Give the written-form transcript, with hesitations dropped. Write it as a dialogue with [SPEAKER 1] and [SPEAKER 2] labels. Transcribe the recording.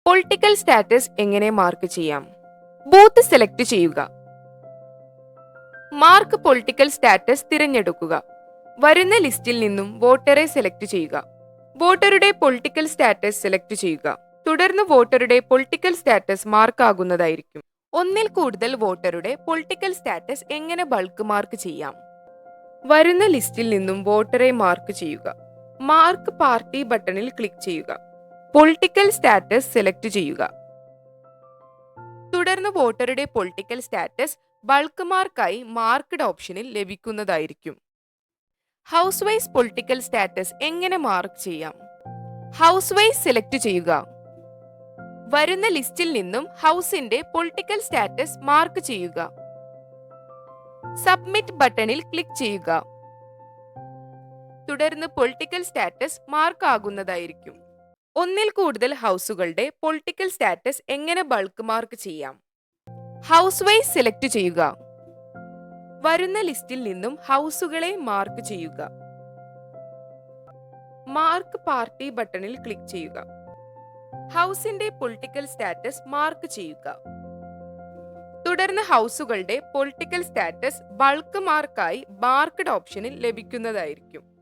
[SPEAKER 1] Political status എങ്ങനെ mark ചെയ്യാം? Booth select ചെയ്യുക. മാർക്ക് പൊളിറ്റിക്കൽ സ്റ്റാറ്റസ് തിരഞ്ഞെടുക്കുക. വരുന്ന ലിസ്റ്റിൽ നിന്നും വോട്ടറെ സെലക്ട് ചെയ്യുക. വോട്ടറുടെ പൊളിറ്റിക്കൽ സ്റ്റാറ്റസ് സെലക്ട് ചെയ്യുക. തുടർന്ന് വോട്ടറുടെ പൊളിറ്റിക്കൽ സ്റ്റാറ്റസ് മാർക്ക് ആകുന്നതായിരിക്കും. ഒന്നിൽ കൂടുതൽ വോട്ടറുടെ പൊളിറ്റിക്കൽ സ്റ്റാറ്റസ് എങ്ങനെ ബൾക്ക് മാർക്ക് ചെയ്യാം? വരുന്ന ലിസ്റ്റിൽ നിന്നും വോട്ടറെ മാർക്ക് ചെയ്യുക. മാർക്ക് പാർട്ടി ബട്ടണിൽ ക്ലിക്ക് ചെയ്യുക. പൊളിറ്റിക്കൽ സ്റ്റാറ്റസ് സെലക്ട് ചെയ്യുക. തുടർന്ന് വോട്ടറുടെ പൊളിറ്റിക്കൽ സ്റ്റാറ്റസ് ബൾക്ക് മാർക്കായി മാർക്ക്ഡ് ഓപ്ഷനിൽ ലഭിക്കുന്നതായിരിക്കും. ഹൗസ് വൈസ് പൊളിറ്റിക്കൽ സ്റ്റാറ്റസ് എങ്ങനെ മാർക്ക് ചെയ്യാം? ഹൗസ് വൈസ് സെലക്ട് ചെയ്യുക. വരുന്ന ലിസ്റ്റിൽ നിന്നും ഹൗസിന്റെ പൊളിറ്റിക്കൽ സ്റ്റാറ്റസ് മാർക്ക് ചെയ്യുക. സബ്മിറ്റ് ബട്ടണിൽ ക്ലിക്ക് ചെയ്യുക. തുടർന്ന് പൊളിറ്റിക്കൽ സ്റ്റാറ്റസ് മാർക്ക് ആകുന്നതായിരിക്കും. ഒന്നിൽ കൂടുതൽ ഹൗസുകളുടെ പൊളിറ്റിക്കൽ സ്റ്റാറ്റസ് എങ്ങനെ ബൾക്ക് മാർക്ക് ചെയ്യാം? ഹൗസ് വൈസ് സെലക്ട് ചെയ്യുക. വരുന്ന ലിസ്റ്റിൽ നിന്നും ഹൗസുകളെ മാർക്ക് ചെയ്യുക. മാർക്ക് പാർട്ടി ബട്ടണിൽ ക്ലിക്ക് ചെയ്യുക. ഹൗസിന്റെ പൊളിറ്റിക്കൽ സ്റ്റാറ്റസ് മാർക്ക് ചെയ്യുക. തുടർന്ന് ഹൗസുകളുടെ പൊളിറ്റിക്കൽ സ്റ്റാറ്റസ് ബൾക്ക് മാർക്കായി മാർക്ക്ഡ് ഓപ്ഷനിൽ ലഭിക്കുന്നതായിരിക്കും.